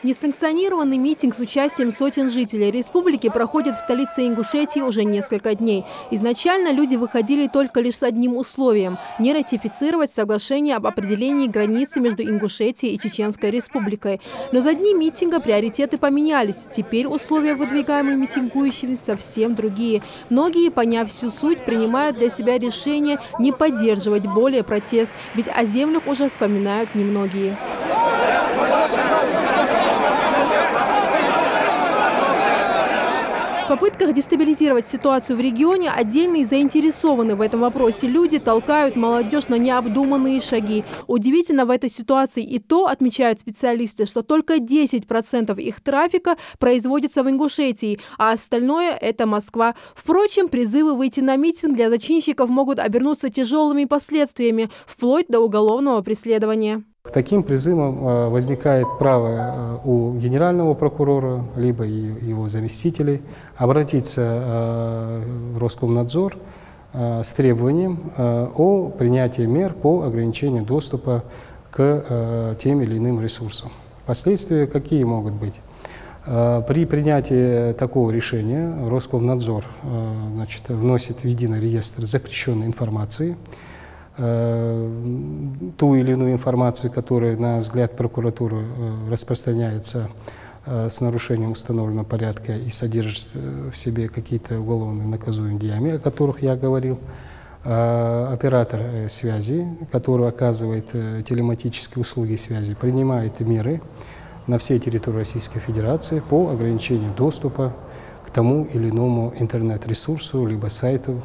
Несанкционированный митинг с участием сотен жителей республики проходит в столице Ингушетии уже несколько дней. Изначально люди выходили только лишь с одним условием – не ратифицировать соглашение об определении границы между Ингушетией и Чеченской республикой. Но за дни митинга приоритеты поменялись. Теперь условия, выдвигаемые митингующими, совсем другие. Многие, поняв всю суть, принимают для себя решение не поддерживать более протест, ведь о землях уже вспоминают немногие. В попытках дестабилизировать ситуацию в регионе отдельные заинтересованные в этом вопросе люди толкают молодежь на необдуманные шаги. Удивительно в этой ситуации и то, отмечают специалисты, что только 10% их трафика производится в Ингушетии, а остальное – это Москва. Впрочем, призывы выйти на митинг для зачинщиков могут обернуться тяжелыми последствиями, вплоть до уголовного преследования. К таким призывам возникает право у генерального прокурора, либо его заместителей обратиться в Роскомнадзор с требованием о принятии мер по ограничению доступа к тем или иным ресурсам. Последствия какие могут быть? При принятии такого решения Роскомнадзор вносит в единый реестр запрещенной информации, ту или иную информацию, которая, на взгляд прокуратуры, распространяется с нарушением установленного порядка и содержит в себе какие-то уголовно наказуемые деяния, о которых я говорил. Оператор связи, который оказывает телематические услуги связи, принимает меры на всей территории Российской Федерации по ограничению доступа к тому или иному интернет-ресурсу, либо сайту,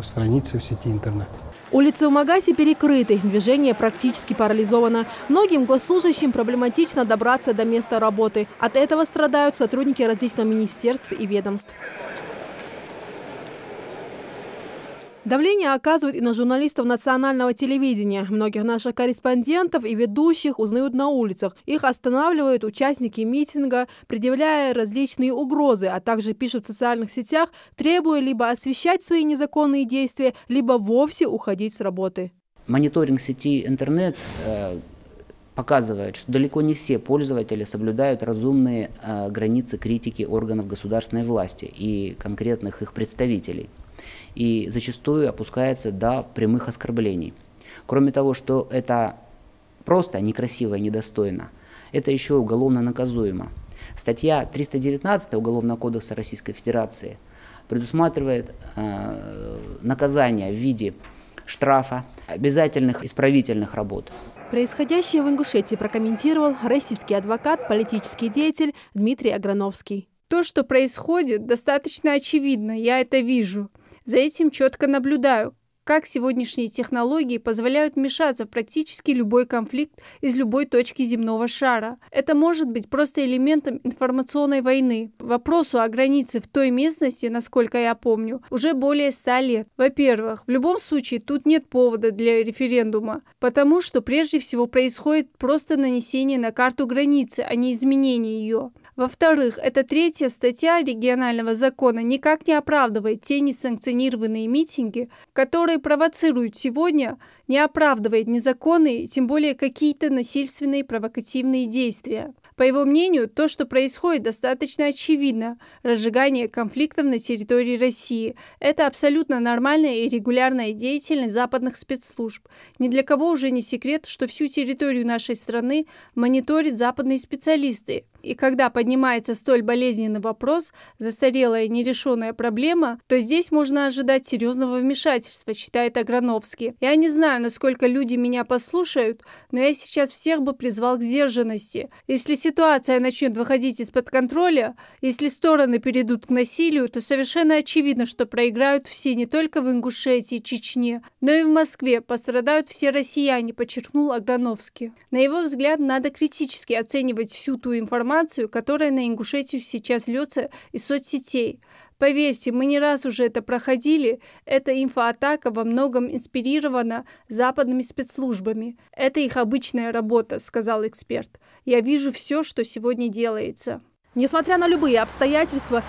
странице в сети интернет. Улицы в Магасе перекрыты, движение практически парализовано. Многим госслужащим проблематично добраться до места работы. От этого страдают сотрудники различных министерств и ведомств. Давление оказывают и на журналистов национального телевидения. Многих наших корреспондентов и ведущих узнают на улицах. Их останавливают участники митинга, предъявляя различные угрозы, а также пишут в социальных сетях, требуя либо освещать свои незаконные действия, либо вовсе уходить с работы. Мониторинг сети интернет показывает, что далеко не все пользователи соблюдают разумные границы критики органов государственной власти и конкретных их представителей. И зачастую опускается до прямых оскорблений. Кроме того, что это просто некрасиво и недостойно, это еще уголовно наказуемо. Статья 319 Уголовного кодекса Российской Федерации предусматривает наказание в виде штрафа, обязательных исправительных работ. Происходящее в Ингушетии прокомментировал российский адвокат, политический деятель Дмитрий Аграновский. То, что происходит, достаточно очевидно, я это вижу. За этим четко наблюдаю, как сегодняшние технологии позволяют вмешаться в практически любой конфликт из любой точки земного шара. Это может быть просто элементом информационной войны. Вопросу о границе в той местности, насколько я помню, уже более 100 лет. Во-первых, в любом случае тут нет повода для референдума, потому что прежде всего происходит просто нанесение на карту границы, а не изменение ее. Во-вторых, эта третья статья регионального закона никак не оправдывает те несанкционированные митинги, которые провоцируют сегодня, не оправдывает незаконные, тем более какие-то насильственные провокативные действия. По его мнению, то, что происходит, достаточно очевидно. Разжигание конфликтов на территории России – это абсолютно нормальная и регулярная деятельность западных спецслужб. Ни для кого уже не секрет, что всю территорию нашей страны мониторят западные специалисты. И когда поднимается столь болезненный вопрос, застарелая нерешенная проблема, то здесь можно ожидать серьезного вмешательства, считает Аграновский. Я не знаю, насколько люди меня послушают, но я сейчас всех бы призвал к сдержанности. Если ситуация начнет выходить из-под контроля, если стороны перейдут к насилию, то совершенно очевидно, что проиграют все не только в Ингушетии, Чечне, но и в Москве. Пострадают все россияне, подчеркнул Аграновский. На его взгляд, надо критически оценивать всю ту информацию, которая на Ингушетию сейчас льется из соцсетей. Поверьте, мы не раз уже это проходили. Эта инфоатака во многом инспирирована западными спецслужбами. Это их обычная работа, сказал эксперт. Я вижу все, что сегодня делается. Несмотря на любые обстоятельства,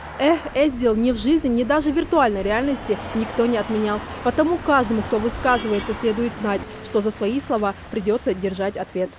ЭСДИЛ ни в жизни, ни даже в виртуальной реальности никто не отменял. Потому каждому, кто высказывается, следует знать, что за свои слова придется держать ответ.